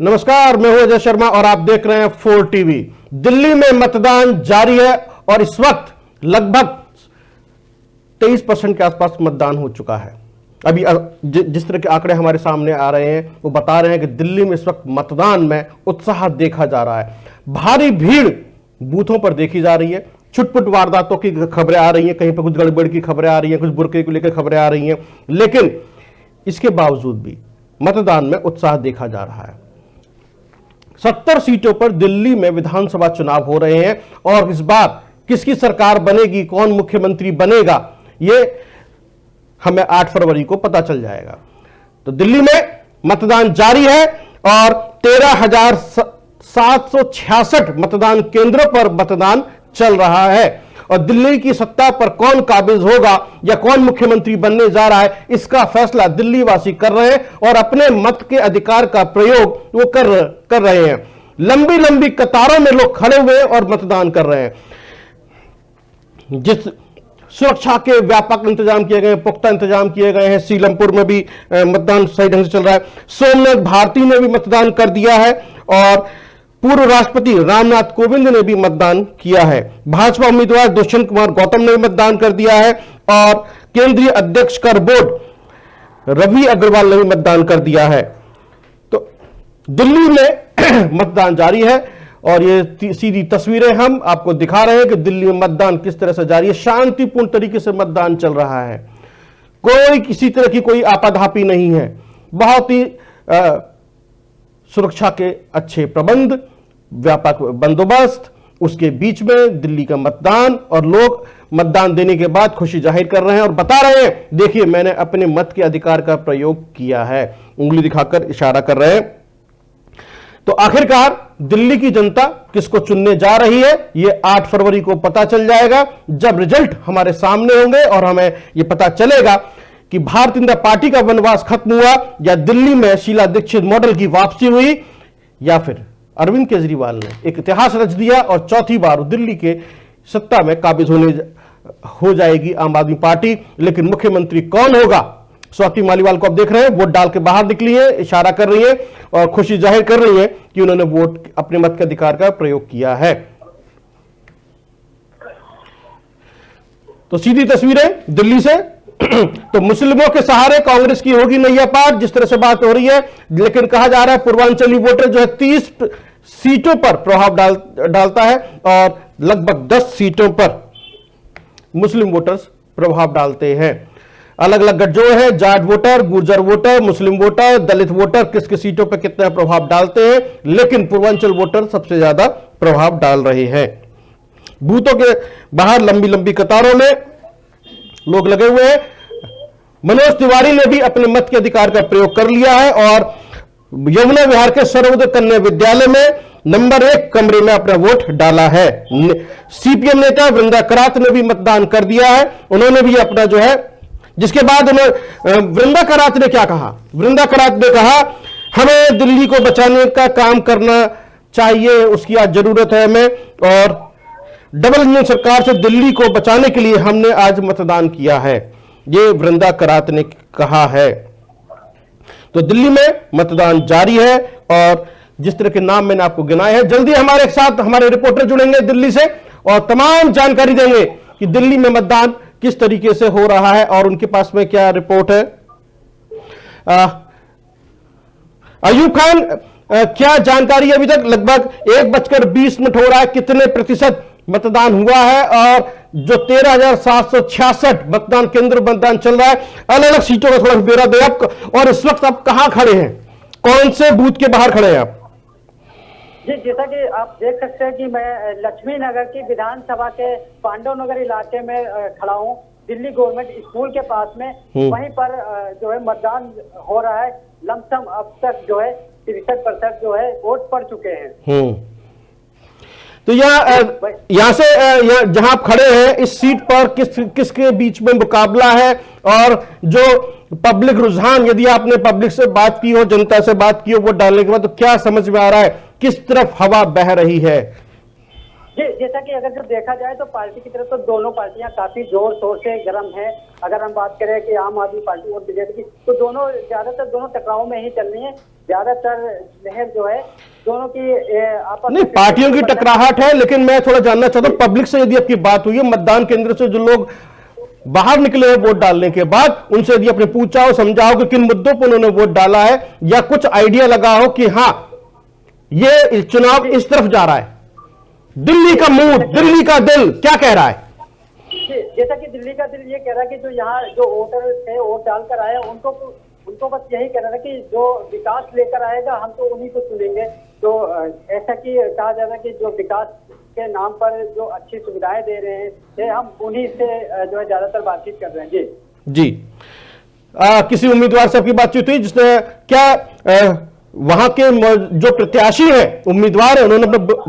नमस्कार, मैं हूं अजय शर्मा और आप देख रहे हैं 4 टीवी। दिल्ली में मतदान जारी है और इस वक्त लगभग 23% के आसपास मतदान हो चुका है। अभी जिस तरह के आंकड़े हमारे सामने आ रहे हैं वो बता रहे हैं कि दिल्ली में इस वक्त मतदान में उत्साह देखा जा रहा है। भारी भीड़ बूथों पर देखी जा रही है। छुटपुट वारदातों की खबरें आ रही हैं, कहीं पर कुछ गड़बड़ की खबरें आ रही हैं, कुछ बुरके को लेकर खबरें आ रही हैं, लेकिन इसके बावजूद भी मतदान में उत्साह देखा जा रहा है। 70 सीटों पर दिल्ली में विधानसभा चुनाव हो रहे हैं और इस बार किसकी सरकार बनेगी, कौन मुख्यमंत्री बनेगा, यह हमें 8 फरवरी को पता चल जाएगा। तो दिल्ली में मतदान जारी है और 13,766 मतदान केंद्रों पर मतदान चल रहा है और दिल्ली की सत्ता पर कौन काबिज होगा या कौन मुख्यमंत्री बनने जा रहा है, इसका फैसला दिल्ली वासी कर रहे हैं और अपने मत के अधिकार का प्रयोग वो कर रहे हैं। लंबी लंबी कतारों में लोग खड़े हुए और मतदान कर रहे हैं। जिस सुरक्षा के व्यापक इंतजाम किए गए, पुख्ता इंतजाम किए गए हैं। सीलमपुर में भी मतदान सही ढंग से चल रहा है। सोमनाथ भारती ने भी मतदान कर दिया है और पूर्व राष्ट्रपति रामनाथ कोविंद ने भी मतदान किया है। भाजपा उम्मीदवार दुष्यंत कुमार गौतम ने भी मतदान कर दिया है और केंद्रीय अध्यक्ष कर बोर्ड रवि अग्रवाल ने भी मतदान कर दिया है। तो दिल्ली में मतदान जारी है और ये सीधी तस्वीरें हम आपको दिखा रहे हैं कि दिल्ली में मतदान किस तरह से जारी है। शांतिपूर्ण तरीके से मतदान चल रहा है, कोई किसी तरह की कोई आपाधापी नहीं है। बहुत ही सुरक्षा के अच्छे प्रबंध, व्यापक बंदोबस्त, उसके बीच में दिल्ली का मतदान और लोग मतदान देने के बाद खुशी जाहिर कर रहे हैं और बता रहे हैं, देखिए मैंने अपने मत के अधिकार का प्रयोग किया है, उंगली दिखाकर इशारा कर रहे हैं। तो आखिरकार दिल्ली की जनता किसको चुनने जा रही है, यह 8 फरवरी को पता चल जाएगा जब रिजल्ट हमारे सामने होंगे और हमें यह पता चलेगा कि भारतीय जनता पार्टी का वनवास खत्म हुआ या दिल्ली में शीला दीक्षित मॉडल की वापसी हुई या फिर अरविंद केजरीवाल ने एक इतिहास रच दिया और चौथी बार दिल्ली के सत्ता में काबिज हो जाएगी आम आदमी पार्टी। लेकिन मुख्यमंत्री कौन होगा, स्वाति मालीवाल को आप देख रहे हैं, वोट डाल के बाहर निकली है, इशारा कर रही है और खुशी जाहिर कर रही है कि उन्होंने वोट अपने मत के अधिकार का प्रयोग किया है। तो सीधी तस्वीरें दिल्ली से। तो मुस्लिमों के सहारे कांग्रेस की होगी नैया पार, जिस तरह से बात हो रही है। लेकिन कहा जा रहा है पूर्वांचली वोटर जो है 30 सीटों पर प्रभाव डालता है और लगभग 10 सीटों पर मुस्लिम वोटर्स प्रभाव डालते हैं। अलग अलग गठजोड़ है, जाट वोटर, गुर्जर वोटर, मुस्लिम वोटर, दलित वोटर किस किस सीटों पर कितना प्रभाव डालते हैं, लेकिन पूर्वांचल वोटर सबसे ज्यादा प्रभाव डाल रहे हैं। बूथों के बाहर लंबी लंबी कतारों में लोग लगे हुए हैं। मनोज तिवारी ने भी अपने मत के अधिकार का प्रयोग कर लिया है और यमुना विहार के सर्वोदय कन्या विद्यालय में नंबर 1 कमरे में अपना वोट डाला है। सीपीएम नेता वृंदा करात ने भी मतदान कर दिया है, उन्होंने भी अपना जो है, जिसके बाद वृंदा करात ने क्या कहा, वृंदा करात ने कहा हमें दिल्ली को बचाने का काम करना चाहिए, उसकी आज जरूरत है हमें, और डबल इंजन सरकार से दिल्ली को बचाने के लिए हमने आज मतदान किया है, ये वृंदा करात ने कहा है। तो दिल्ली में मतदान जारी है और जिस तरह के नाम मैंने आपको गिनाए हैं, जल्दी हमारे साथ हमारे रिपोर्टर जुड़ेंगे दिल्ली से और तमाम जानकारी देंगे कि दिल्ली में मतदान किस तरीके से हो रहा है और उनके पास में क्या रिपोर्ट है। अयूब खान, क्या जानकारी अभी तक? लगभग 1:20 हो रहा है, कितने प्रतिशत मतदान हुआ है और जो 13,766 मतदान केंद्र मतदान चल रहा है, अलग अलग सीटों का थोड़ा ब्यौरा दे आप, और इस वक्त आप कहां खड़े हैं, कौन से बूथ के बाहर खड़े हैं आप? जी, जैसा कि आप देख सकते हैं कि मैं लक्ष्मी नगर की विधानसभा के पांडव नगर इलाके में खड़ा हूं, दिल्ली गवर्नमेंट स्कूल के पास में। वहीं पर जो है मतदान हो रहा है। लमसम अब तक जो है 63% जो है वोट पड़ चुके हैं। तो यहाँ से जहां आप खड़े हैं इस सीट पर किसके बीच में मुकाबला है, और जो पब्लिक रुझान, यदि आपने पब्लिक से बात की हो, जनता से बात की हो वोट डालने के बाद, तो क्या समझ में आ रहा है किस तरफ हवा बह रही है? जी, जैसा कि अगर जो देखा जाए तो पार्टी की तरफ तो दोनों पार्टियां काफी जोर शोर से गर्म है। अगर हम बात करें कि आम आदमी पार्टी और बीजेपी की, तो दोनों ज्यादातर दोनों टकराव में ही चल रही है। ज्यादातर लहर जो है दोनों की आपस नहीं, में पार्टियों की टकराहट है, लेकिन मैं थोड़ा जानना चाहता हूं पब्लिक से, यदि आपकी बात हुई है मतदान केंद्र से जो लोग बाहर निकले हैं वोट डालने के बाद, उनसे यदि अपने पूछा हो, समझाओ कि किन मुद्दों पर उन्होंने वोट डाला है, या कुछ आइडिया लगा हो कि हाँ ये चुनाव इस तरफ जा रहा है, दिल्ली का मूड, दिल्ली का दिल क्या कह रहा है? जैसा कि दिल्ली का दिल ये कह रहा है कि जो यहाँ जो वोटर थे वोट डालकर आए उनको बस यही कहना था कि जो विकास लेकर आएगा हम तो उन्हीं को चुनेंगे। तो ऐसा कि कहा जा रहा है कि जो विकास के नाम पर जो अच्छी सुविधाएं दे रहे हैं हम उन्हीं से जो है ज्यादातर बातचीत कर रहे हैं। जी जी, किसी उम्मीदवार से आपकी बातचीत हुई जिसने क्या वहां के जो प्रत्याशी हैं, उम्मीदवार हैं, उन्होंने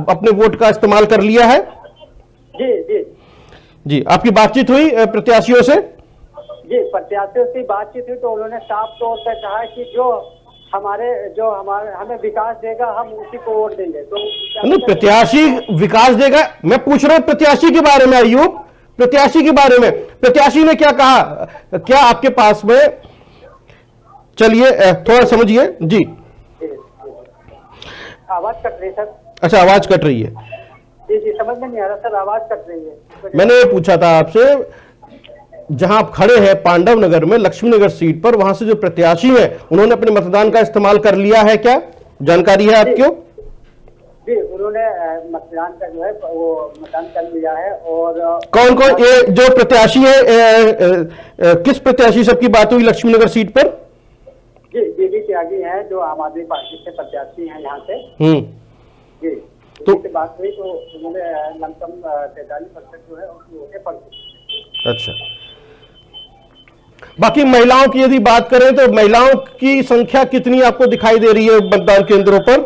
अपने वोट का इस्तेमाल कर लिया है? जी जी जी, आपकी बातचीत हुई प्रत्याशियों से? जी, प्रत्याशियों से बातचीत हुई तो उन्होंने साफ तौर पर कहा कि जो हमारे हमें विकास देगा हम उसी को वोट देंगे। तो नहीं, प्रत्याशी विकास देगा, मैं पूछ रहा हूं प्रत्याशी के बारे में। अयूब, प्रत्याशी के बारे में प्रत्याशी ने क्या कहा, क्या आपके पास में? चलिए थोड़ा समझिए। जी, आवाज कट रही सर। अच्छा, आवाज कट रही है। जी जी, समझ में नहीं आ रहा सर, आवाज कट रही है। मैंने ये पूछा था आपसे, जहां आप खड़े हैं पांडव नगर में लक्ष्मी नगर सीट पर, वहां से जो प्रत्याशी हैं उन्होंने अपने मतदान का इस्तेमाल कर लिया है क्या? जानकारी है आपको? जी, उन्होंने मतदान का जो है वो मतदान कर लिया है। और कौन कौन ये जो प्रत्याशी है, किस प्रत्याशी सबकी बात हुई लक्ष्मी नगर सीट पर? जी, बीबी त्यागी है जो आम आदमी पार्टी से प्रत्याशी हैं यहाँ से। जी, तो बात हुई तो उन्होंने लमसम 43% जो है उसकी वोटें पड़ गई। अच्छा, बाकी महिलाओं की यदि बात करें तो महिलाओं की संख्या कितनी आपको दिखाई दे रही है मतदान केंद्रों पर?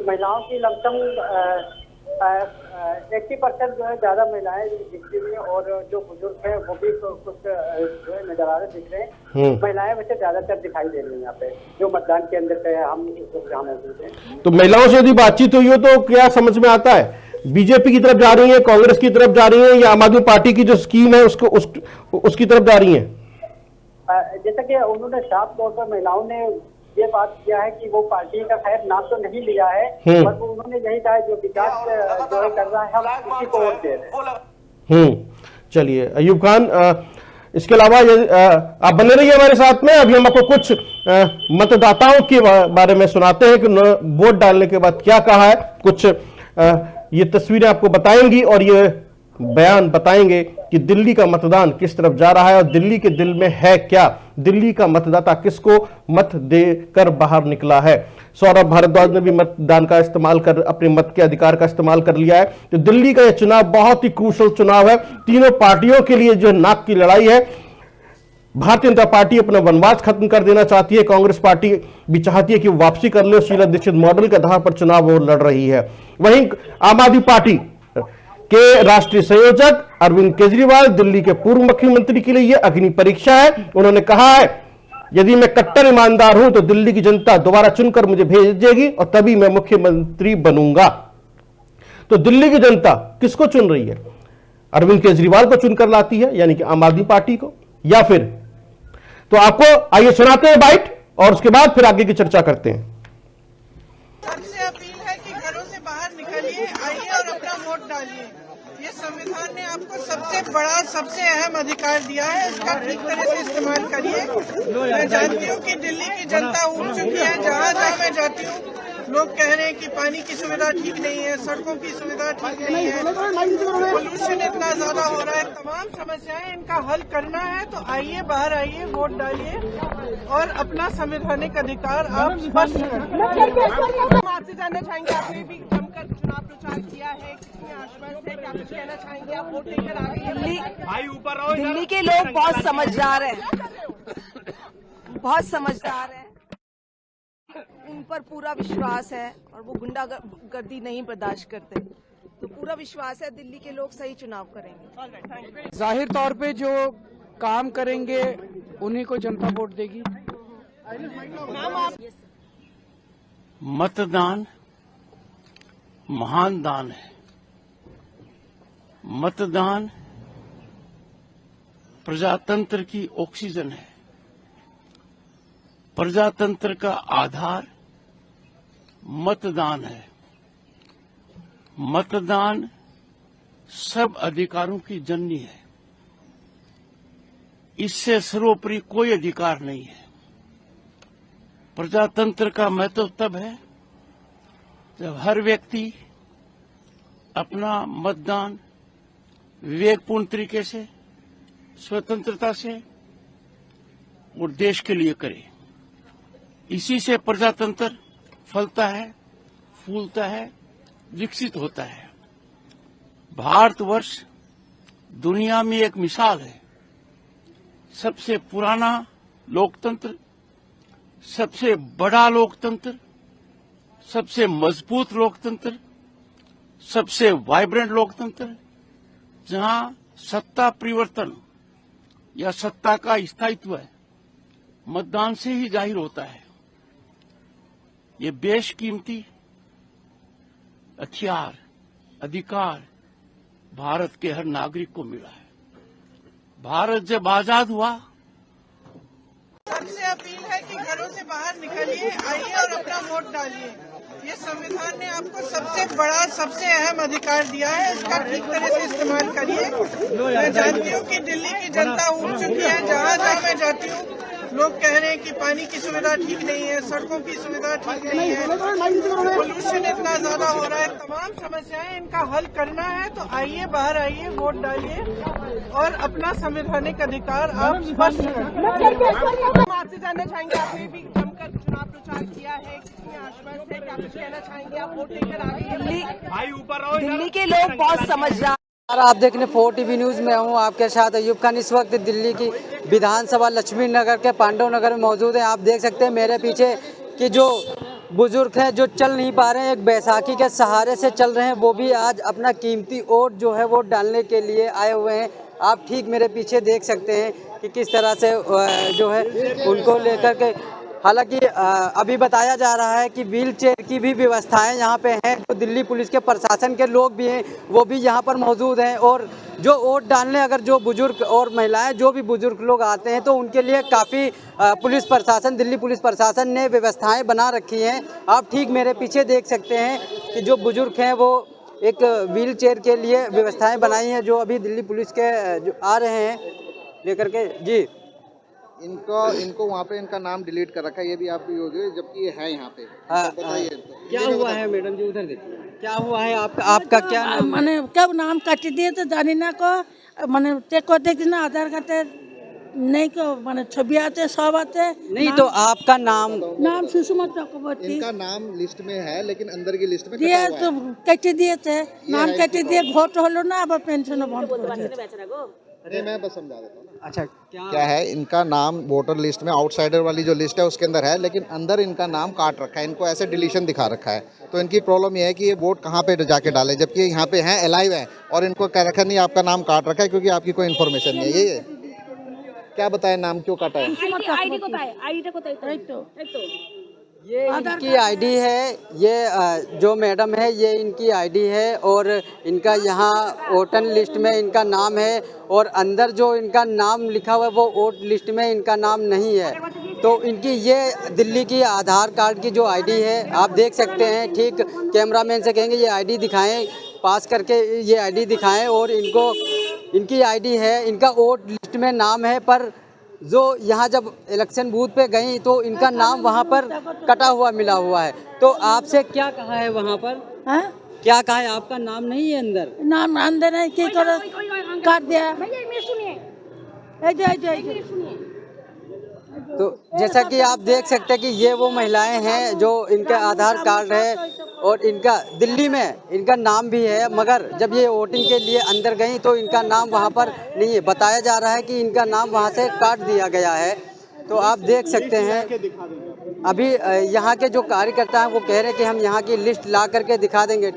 महिलाओं की लमसम 80% जो है ज्यादा महिलाएं दिखती हुई, और जो बुजुर्ग है वो भी कुछ जो है नजर आ रहे दिख रहे हैं। महिलाएं वैसे ज्यादातर दिखाई दे रही हैं यहाँ पे जो मतदान केंद्र पे हम जहाँ मौजूद हैं। तो महिलाओं से यदि बातचीत हुई हो तो क्या समझ में आता है, बीजेपी की तरफ जा रही है, कांग्रेस की तरफ जा रही है, या आम आदमी पार्टी की जो स्कीम है उसकी तरफ जा रही है? जैसा कि उन्होंने साफ तौर पर महिलाओं ने ये बात किया है कि वो पार्टी का खैर नाम तो नहीं लिया है, पर उन्होंने यही कहा जो विकास जो है कर रहा है हम उसी को वोट दे रहे हैं। चलिए अयूब खान, इसके अलावा आप बने रहिए हमारे साथ में। अभी हम आपको कुछ मतदाताओं के बारे में सुनाते हैं कि वोट डालने के बाद क्या कहा है। कुछ ये तस्वीरें आपको बताएंगी और ये बयान बताएंगे कि दिल्ली का मतदान किस तरफ जा रहा है और दिल्ली के दिल में है क्या, दिल्ली का मतदाता किसको मत देकर बाहर निकला है। सौरभ भारद्वाज ने भी मतदान का इस्तेमाल कर अपने मत के अधिकार का इस्तेमाल कर लिया है। तो दिल्ली का यह चुनाव बहुत ही क्रूशल चुनाव है, तीनों पार्टियों के लिए जो नाक की लड़ाई है। भारतीय जनता पार्टी अपना वनवास खत्म कर देना चाहती है, कांग्रेस पार्टी भी चाहती है कि वापसी कर ले, शीला दीक्षित मॉडल के आधार पर चुनाव वो लड़ रही है। वहीं आम आदमी पार्टी के राष्ट्रीय संयोजक अरविंद केजरीवाल, दिल्ली के पूर्व मुख्यमंत्री के लिए यह अग्नि परीक्षा है। उन्होंने कहा है, यदि मैं कट्टर ईमानदार हूं तो दिल्ली की जनता दोबारा चुनकर मुझे भेजेगी और तभी मैं मुख्यमंत्री बनूंगा। तो दिल्ली की जनता किसको चुन रही है? अरविंद केजरीवाल को चुनकर लाती है, यानी कि आम आदमी पार्टी को, या फिर? तो आपको आइए सुनाते हैं बाइट और उसके बाद फिर आगे की चर्चा करते हैं। सबसे अपील है कि घरों से बाहर निकलिए, आइए और अपना वोट डालिए। ये संविधान ने आपको सबसे बड़ा, सबसे अहम अधिकार दिया है, इसका ठीक तरह से इस्तेमाल करिए। मैं जानती हूँ कि दिल्ली की जनता उठ चुकी है। जहाँ जहाँ मैं जाती हूँ लोग कह रहे हैं कि पानी की सुविधा ठीक नहीं है, सड़कों की सुविधा ठीक नहीं है, पोल्यूशन इतना ज्यादा हो रहा है। तमाम समस्याएं इनका हल करना है तो आइए, बाहर आइए, वोट डालिए और अपना संवैधानिक अधिकार आप स्पष्ट करें। हम आपसे जानना चाहेंगे, आपने भी जमकर चुनाव प्रचार किया है, कितने आश्वस्त है, क्या कुछ कहना चाहेंगे? आप वोट लेकर आ गए हैं। दिल्ली के लोग बहुत समझदार हैं, बहुत समझदार हैं, उन पर पूरा विश्वास है और वो गुंडागर्दी नहीं बर्दाश्त करते। तो पूरा विश्वास है दिल्ली के लोग सही चुनाव करेंगे। जाहिर तौर पे जो काम करेंगे उन्हीं को जनता वोट देगी। मतदान महान दान है। मतदान प्रजातंत्र की ऑक्सीजन है। प्रजातंत्र का आधार मतदान है। मतदान सब अधिकारों की जननी है। इससे सर्वोपरि कोई अधिकार नहीं है। प्रजातंत्र का महत्व तब है जब हर व्यक्ति अपना मतदान विवेकपूर्ण तरीके से, स्वतंत्रता से और देश के लिए करे। इसी से प्रजातंत्र फलता है, फूलता है, विकसित होता है। भारतवर्ष दुनिया में एक मिसाल है। सबसे पुराना लोकतंत्र, सबसे बड़ा लोकतंत्र, सबसे मजबूत लोकतंत्र, सबसे वाइब्रेंट लोकतंत्र, जहां सत्ता परिवर्तन या सत्ता का स्थायित्व मतदान से ही जाहिर होता है। ये बेशकीमती हथियार, अधिकार भारत के हर नागरिक को मिला है। भारत जब आजाद हुआ, सबसे अपील है कि घरों से बाहर निकलिए, आइए और अपना वोट डालिए। ये संविधान ने आपको सबसे बड़ा, सबसे अहम अधिकार दिया है, इसका ठीक तरह से इस्तेमाल करिए। मैं जानती हूँ कि दिल्ली की जनता उठ चुकी है। जहाँ जहाँ मैं जाती हूँ लोग कह रहे हैं कि पानी की सुविधा ठीक नहीं है, सड़कों की सुविधा ठीक नहीं है, पोल्यूशन इतना ज्यादा हो रहा है। तमाम समस्याएं, इनका हल करना है तो आइए, बाहर आइए, वोट डालिए और अपना संवैधानिक अधिकार आप स्पष्ट करें। हम आपसे जानना चाहेंगे, आपने भी जमकर चुनाव प्रचार किया है, कितने आश्वस्त है, क्या कुछ कहना चाहेंगे? आप वोट लेकर आ गए हैं। दिल्ली के लोग बहुत समझदार। आप देख रहे 4 TV न्यूज़ में हूँ आपके साथ अयूब खान। इस वक्त दिल्ली की विधानसभा लक्ष्मी नगर के पांडव नगर में मौजूद हैं। आप देख सकते हैं मेरे पीछे कि जो बुजुर्ग हैं जो चल नहीं पा रहे हैं, एक बैसाखी के सहारे से चल रहे हैं, वो भी आज अपना कीमती वोट जो है वो डालने के लिए आए हुए हैं। आप ठीक मेरे पीछे देख सकते हैं कि किस तरह से जो है उनको लेकर के, हालांकि अभी बताया जा रहा है कि व्हील चेयर की भी व्यवस्थाएं यहाँ पे हैं। तो दिल्ली पुलिस के प्रशासन के लोग भी हैं, वो भी यहाँ पर मौजूद हैं। और जो वोट डालने अगर जो बुजुर्ग और महिलाएं, जो भी बुजुर्ग लोग आते हैं तो उनके लिए काफ़ी पुलिस प्रशासन, दिल्ली पुलिस प्रशासन ने व्यवस्थाएं बना रखी हैं। आप ठीक मेरे पीछे देख सकते हैं कि जो बुजुर्ग हैं वो एक व्हील चेयर के लिए व्यवस्थाएँ बनाई हैं, जो अभी दिल्ली पुलिस के जो आ रहे हैं लेकर के। जी, इनको वहाँ पे इनका नाम डिलीट कर रखा है, ये भी आप जबकि ये है यहाँ पे। बताइए क्या हुआ है मैडम जी, उधर देखिए क्या हुआ है। आपका क्या नाम? মানে কেউ নাম কাটি দিয়ে তো জানি না কো, মানে চেক করে দেখি না আধার কার্ডে নেই কো, মানে ছবি আছে সব আছে। नहीं तो आपका नाम? নাম সুষমা চক্রবর্তী। इनका नाम लिस्ट में है लेकिन अंदर की लिस्ट में দিয়ে कटा তো हुआ है। কেটে দিয়েছে, নাম কেটে দিয়ে ভোট হলো না, আবার পেনশনও বন্ধ করে দিয়েছে। अरे मैं बस समझा देता हूँ। अच्छा, क्या है, इनका नाम वोटर लिस्ट में आउटसाइडर वाली जो लिस्ट है उसके अंदर है, लेकिन अंदर इनका नाम काट रखा है, इनको ऐसे डिलीशन दिखा रखा है। तो इनकी प्रॉब्लम ये है कि ये वोट कहाँ पे जाके डाले, जबकि यहाँ पे हैं, अलाइव है, और इनको कह रखा नहीं आपका नाम काट रखा है क्योंकि आपकी कोई इन्फॉर्मेशन नहीं है। ये क्या बताए, नाम क्यों काटा है? ये इनकी आईडी है, ये जो मैडम है ये इनकी आईडी है, और इनका यहाँ वोटर लिस्ट में इनका नाम है, और अंदर जो इनका नाम लिखा हुआ है वो वोट लिस्ट में इनका नाम नहीं है। तो इनकी ये दिल्ली की आधार कार्ड की जो आईडी है, आप देख सकते हैं। ठीक कैमरामैन से कहेंगे ये आईडी दिखाएं, पास करके ये आईडी दिखाएं, और इनको इनकी आईडी है, इनका वोट लिस्ट में नाम है, पर जो यहाँ जब इलेक्शन बूथ पे गई तो इनका नाम वहाँ पर कटा हुआ मिला हुआ है। तो आपसे क्या कहा है वहाँ पर? हाँ, क्या कहा है? आपका नाम नहीं है अंदर? नाम अंदर है, की करो काट दिया। तो जैसा कि आप देख सकते हैं कि ये वो महिलाएं हैं जो इनके आधार कार्ड है, और इनका दिल्ली में इनका नाम भी है, मगर जब ये वोटिंग के लिए अंदर गई तो इनका नाम वहाँ पर नहीं है। बताया जा रहा है कि इनका नाम वहाँ से काट दिया गया है। तो आप देख सकते हैं अभी यहाँ के जो कार्यकर्ता हैं वो कह रहे हैं कि हम यहाँ की लिस्ट ला करके दिखा देंगे।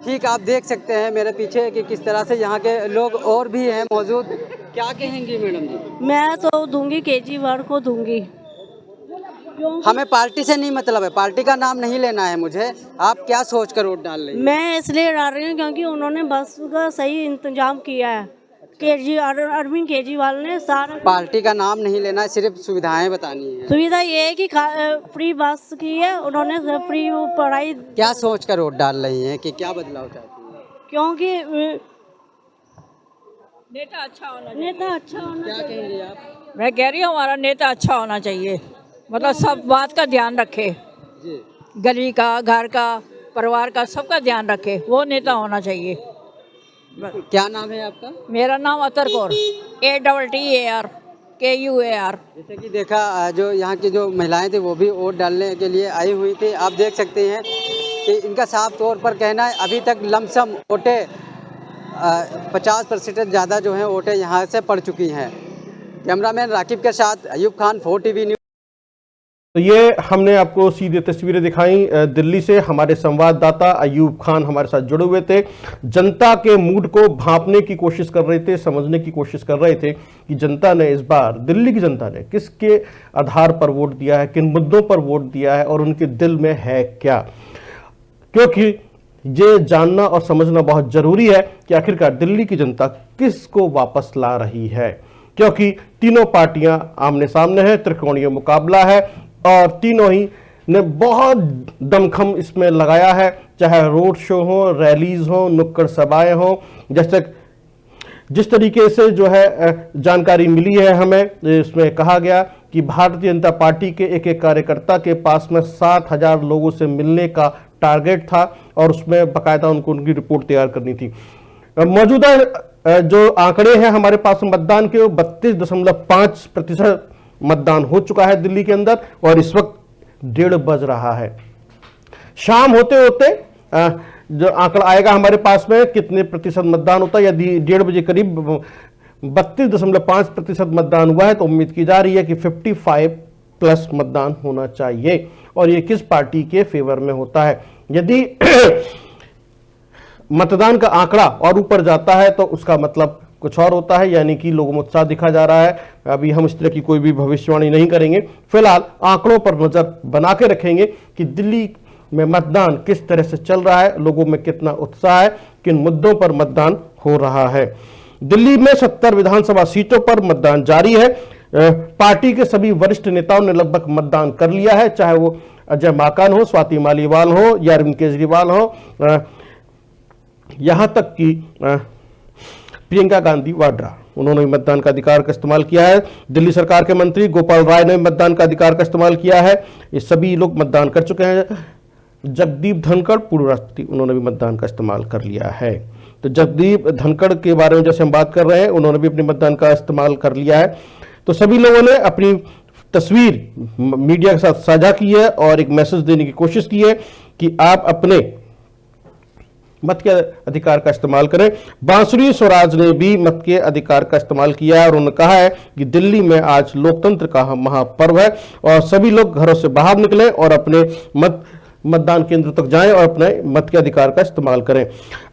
ठीक आप देख सकते हैं मेरे पीछे कि किस तरह से यहाँ के लोग और भी हैं मौजूद। क्या कहेंगी मैडम जी? मैं तो दूंगी केजरीवाल को दूंगी। हमें पार्टी से नहीं मतलब है, पार्टी का नाम नहीं लेना है मुझे। आप क्या सोच कर वोट डाल रही हैं? मैं इसलिए डाल रही हूँ क्योंकि उन्होंने बस का सही इंतजाम किया है। अरविंद केजरीवाल ने सारा। पार्टी का नाम नहीं लेना है, सिर्फ सुविधाएं बतानी है। सुविधा ये है कि फ्री बस की है उन्होंने, फ्री पढ़ाई। क्या सोच कर वोट डाल रही हैं कि क्या बदलाव चाहती हैं? क्योंकि नेता अच्छा होना क्या कहेंगे आप? मैं कह रही हूँ हमारा नेता अच्छा होना चाहिए, मतलब सब बात का ध्यान रखे, जी। गली का, घर का, परिवार का, सबका ध्यान रखे, वो नेता होना चाहिए। क्या नाम है आपका? मेरा नाम अतर कौर, ATTAR KUAR। जैसे कि देखा जो यहाँ की जो महिलाएं थी वो भी वोट डालने के लिए आई हुई थी। आप देख सकते हैं कि इनका साफ तौर पर कहना है अभी तक लमसम वोटें 50% ज़्यादा जो हैं वोटें यहाँ से पड़ चुकी हैं। कैमरामैन राकिब के साथ अयूब खान, 4TV न्यूज़। तो ये हमने आपको सीधे तस्वीरें दिखाई दिल्ली से। हमारे संवाददाता अयूब खान हमारे साथ जुड़े हुए थे, जनता के मूड को भांपने की कोशिश कर रहे थे, समझने की कोशिश कर रहे थे कि जनता ने इस बार, दिल्ली की जनता ने किसके आधार पर वोट दिया है, किन मुद्दों पर वोट दिया है और उनके दिल में है क्या। क्योंकि ये जानना और समझना बहुत जरूरी है कि आखिरकार दिल्ली की जनता किसको वापस ला रही है, क्योंकि तीनों पार्टियां आमने सामने हैं, त्रिकोणीय मुकाबला है और तीनों ही ने बहुत दमखम इसमें लगाया है, चाहे रोड शो हो, रैलीज हो, नुक्कड़ सभाएं हो। जैसे जिस तरीके से जो है जानकारी मिली है हमें, इसमें कहा गया कि भारतीय जनता पार्टी के एक एक कार्यकर्ता के पास में 7,000 लोगों से मिलने का टारगेट था और उसमें बाकायदा उनको उनकी रिपोर्ट तैयार करनी थी। मौजूदा जो आंकड़े हैं हमारे पास मतदान के, 32.5% मतदान हो चुका है दिल्ली के अंदर और इस वक्त 1:30 बज रहा है। शाम होते होते जो आंकड़ा आएगा हमारे पास में कितने प्रतिशत मतदान होता है, यदि 1:30 बजे करीब 32.5% मतदान हुआ है तो उम्मीद की जा रही है कि 55+ मतदान होना चाहिए और ये किस पार्टी के फेवर में होता है। यदि मतदान का आंकड़ा और ऊपर जाता है तो उसका मतलब कुछ और होता है, यानी कि लोगों में उत्साह दिखा जा रहा है। अभी हम इस तरह की कोई भी भविष्यवाणी नहीं करेंगे, फिलहाल आंकड़ों पर नजर बना के रखेंगे कि दिल्ली में मतदान किस तरह से चल रहा है, लोगों में कितना उत्साह है, किन मुद्दों पर मतदान हो रहा है। दिल्ली में 70 विधानसभा सीटों पर मतदान जारी है। पार्टी के सभी वरिष्ठ नेताओं ने लगभग मतदान कर लिया है, चाहे वो अजय माकन हो, स्वाति मालीवाल हो या अरविंद केजरीवाल हो, यहां तक कि प्रियंका गांधी वाड्रा, उन्होंने मतदान का अधिकार का इस्तेमाल किया है। दिल्ली सरकार के मंत्री गोपाल राय ने मतदान का अधिकार का इस्तेमाल किया है। ये सभी लोग मतदान कर चुके हैं। जगदीप धनखड़ पूर्व राष्ट्रपति, उन्होंने भी मतदान का इस्तेमाल कर लिया है। तो जगदीप धनखड़ के बारे में जैसे हम बात कर रहे हैं, उन्होंने भी अपने मतदान का इस्तेमाल कर लिया है। तो सभी लोगों ने अपनी तस्वीर मीडिया के साथ साझा की है और एक मैसेज देने की कोशिश की है कि आप अपने मत के अधिकार का इस्तेमाल करें। बांसुरी स्वराज ने भी मत के अधिकार का इस्तेमाल किया है और उन्होंने कहा है कि दिल्ली में आज लोकतंत्र का महापर्व है और सभी लोग घरों से बाहर निकलें और अपने मतदान केंद्र तक जाएं और अपने मत के अधिकार का इस्तेमाल करें।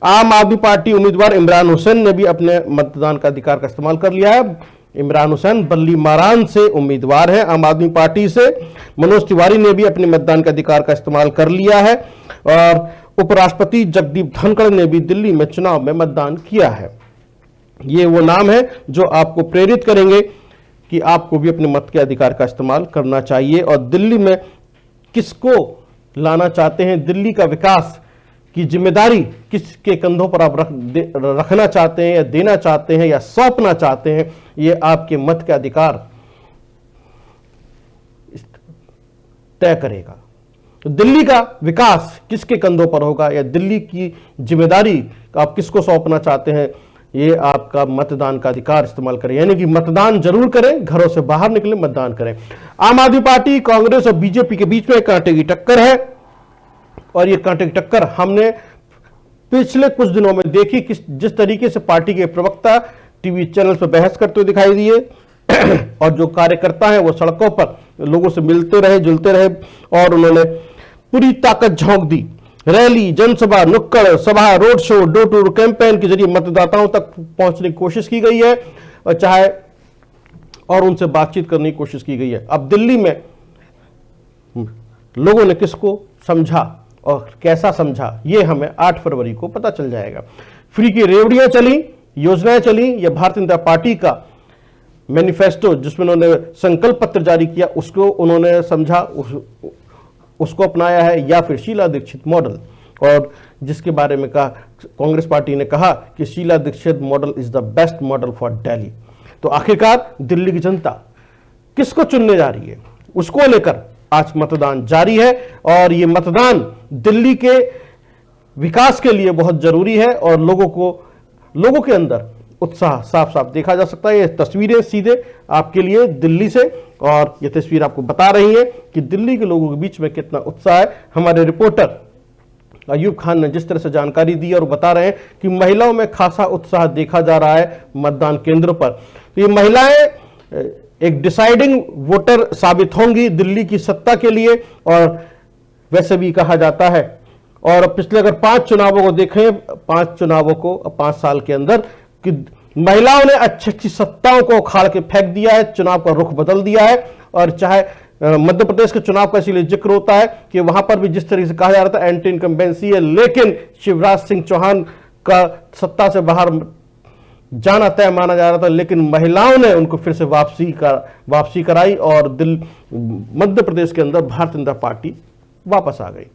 आम आदमी पार्टी उम्मीदवार इमरान हुसैन ने भी अपने मतदान का अधिकार का इस्तेमाल कर लिया है। इमरान हुसैन बल्ली मारान से उम्मीदवार हैं आम आदमी पार्टी से। मनोज तिवारी ने भी अपने मतदान के अधिकार का इस्तेमाल कर लिया है और उपराष्ट्रपति जगदीप धनखड़ ने भी दिल्ली में चुनाव में मतदान किया है। ये वो नाम है जो आपको प्रेरित करेंगे कि आपको भी अपने मत के अधिकार का इस्तेमाल करना चाहिए और दिल्ली में किसको लाना चाहते हैं, दिल्ली का विकास की जिम्मेदारी किसके कंधों पर आप रखना चाहते हैं या देना चाहते हैं या सौंपना चाहते हैं, ये आपके मत के अधिकार तय करेगा। तो दिल्ली का विकास किसके कंधों पर होगा या दिल्ली की जिम्मेदारी आप किसको सौंपना चाहते हैं, ये आपका मतदान का अधिकार इस्तेमाल करें। यानी कि मतदान जरूर करें, घरों से बाहर निकले, मतदान करें। आम आदमी पार्टी, कांग्रेस और बीजेपी के बीच में कांटे की टक्कर है और ये कांटे की टक्कर हमने पिछले कुछ दिनों में देखी कि जिस तरीके से पार्टी के प्रवक्ता टीवी चैनल पर बहस करते हुए दिखाई दिए और जो कार्यकर्ता हैं वो सड़कों पर लोगों से मिलते रहे, जुलते रहे और उन्होंने पूरी ताकत झोंक दी। रैली, जनसभा, नुक्कड़ सभा, road show, door to door campaign के जरिए मतदाताओं तक पहुंचने की कोशिश की गई है और चाहे और उनसे बातचीत करने की कोशिश की गई है। अब दिल्ली में लोगों ने किसको समझा और कैसा समझा, ये हमें 8 फरवरी को पता चल जाएगा। फ्री की रेवड़ियां चली, योजनाएं चली, या भारतीय जनता पार्टी का मैनिफेस्टो जिसमें उन्होंने संकल्प पत्र जारी किया उसको उन्होंने समझा, उसको अपनाया है, या फिर शीला दीक्षित मॉडल, और जिसके बारे में कहा कांग्रेस पार्टी ने कहा कि Sheila Dikshit model is the best model for Delhi. तो आखिरकार दिल्ली की जनता किसको चुनने जा रही है, उसको लेकर आज मतदान जारी है, और ये मतदान दिल्ली के विकास के लिए बहुत जरूरी है, और लोगों के अंदर उत्साह साफ साफ देखा जा सकता है। ये तस्वीरें सीधे आपके लिए दिल्ली से, और ये तस्वीर आपको बता रही है कि दिल्ली के लोगों के बीच में कितना उत्साह है। हमारे रिपोर्टर अयूब खान ने जिस तरह से जानकारी दी और बता रहे हैं कि महिलाओं में खासा उत्साह देखा जा रहा है मतदान केंद्रों पर। तो ये महिलाएं एक डिसाइडिंग वोटर साबित होंगी दिल्ली की सत्ता के लिए, और वैसे भी कहा जाता है, और पिछले अगर 5 चुनावों को देखें, 5 चुनावों को 5 साल के अंदर, कि महिलाओं ने अच्छी सत्ताओं को उखाड़ के फेंक दिया है, चुनाव का रुख बदल दिया है। और चाहे मध्य प्रदेश के चुनाव का इसीलिए जिक्र होता है कि वहां पर भी जिस तरीके से कहा जा रहा था एंटी इनकम्बेंसी है, लेकिन शिवराज सिंह चौहान का सत्ता से बाहर जाना तय माना जा रहा था, लेकिन महिलाओं ने उनको फिर से वापसी कराई, और मध्य प्रदेश के अंदर भारतीय जनता पार्टी वापस आ गई।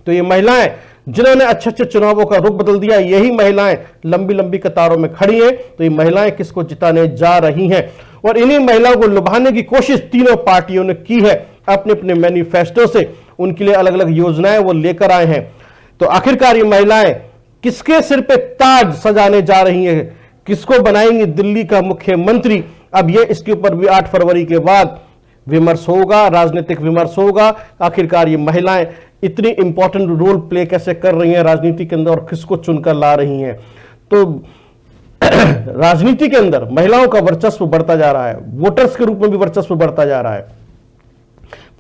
तो ये महिलाएं जिन्होंने अच्छे चुनावों का रुख बदल दिया, यही महिलाएं लंबी लंबी कतारों में खड़ी हैं। तो ये महिलाएं किसको जिताने जा रही हैं, और इन्हीं महिलाओं को लुभाने की कोशिश तीनों पार्टियों ने की है अपने अपने मैनिफेस्टो से। उनके लिए अलग अलग योजनाएं वो लेकर आए हैं। तो आखिरकार ये महिलाएं किसके सिर पे ताज सजाने जा रही हैं, किसको बनाएंगी दिल्ली का मुख्यमंत्री, अब ये इसके ऊपर भी 8 फरवरी के बाद विमर्श होगा, राजनीतिक विमर्श होगा। आखिरकार ये महिलाएं इतनी इंपॉर्टेंट रोल प्ले कैसे कर रही हैं राजनीति के अंदर, और किसको चुनकर ला रही हैं। तो राजनीति के अंदर महिलाओं का वर्चस्व बढ़ता जा रहा है, वोटर्स के रूप में भी वर्चस्व बढ़ता जा रहा है।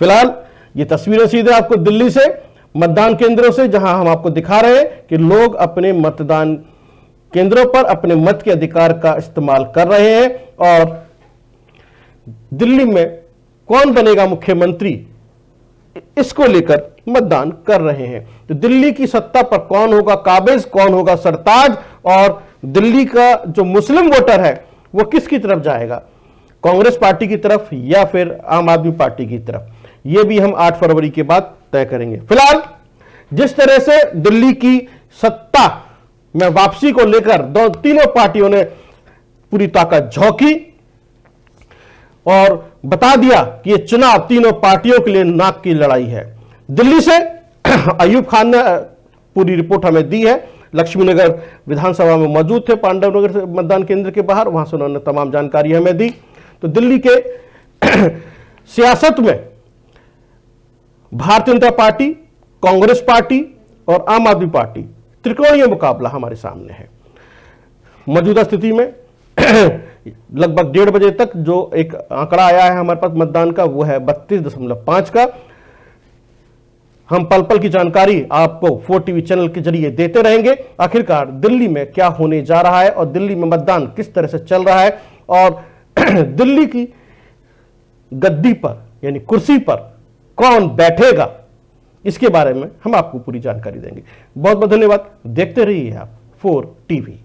फिलहाल ये तस्वीरें सीधे आपको दिल्ली से मतदान केंद्रों से, जहां हम आपको दिखा रहे हैं कि लोग अपने मतदान केंद्रों पर अपने मत के अधिकार का इस्तेमाल कर रहे हैं, और दिल्ली में कौन बनेगा मुख्यमंत्री इसको लेकर मतदान कर रहे हैं। तो दिल्ली की सत्ता पर कौन होगा काबिज, कौन होगा सरताज, और दिल्ली का जो मुस्लिम वोटर है वो किसकी तरफ जाएगा, कांग्रेस पार्टी की तरफ या फिर आम आदमी पार्टी की तरफ, ये भी हम 8 फरवरी के बाद तय करेंगे। फिलहाल जिस तरह से दिल्ली की सत्ता में वापसी को लेकर तीनों पार्टियों ने पूरी ताकत झोंकी और बता दिया कि ये चुनाव तीनों पार्टियों के लिए नाक की लड़ाई है। दिल्ली से अयूब खान ने पूरी रिपोर्ट हमें दी है, लक्ष्मीनगर विधानसभा में मौजूद थे, पांडवनगर मतदान केंद्र के बाहर, वहां से उन्होंने तमाम जानकारी हमें दी। तो दिल्ली के सियासत में भारतीय जनता पार्टी, कांग्रेस पार्टी और आम आदमी पार्टी त्रिकोणीय मुकाबला हमारे सामने है। मौजूदा स्थिति में लगभग 1:30 बजे तक जो एक आंकड़ा आया है हमारे पास मतदान का, वो है 32.5 का। हम पल पल की जानकारी आपको 4 टीवी चैनल के जरिए देते रहेंगे। आखिरकार दिल्ली में क्या होने जा रहा है और दिल्ली में मतदान किस तरह से चल रहा है, और दिल्ली की गद्दी पर यानी कुर्सी पर कौन बैठेगा, इसके बारे में हम आपको पूरी जानकारी देंगे। बहुत बहुत धन्यवाद। देखते रहिए आप 4 टीवी।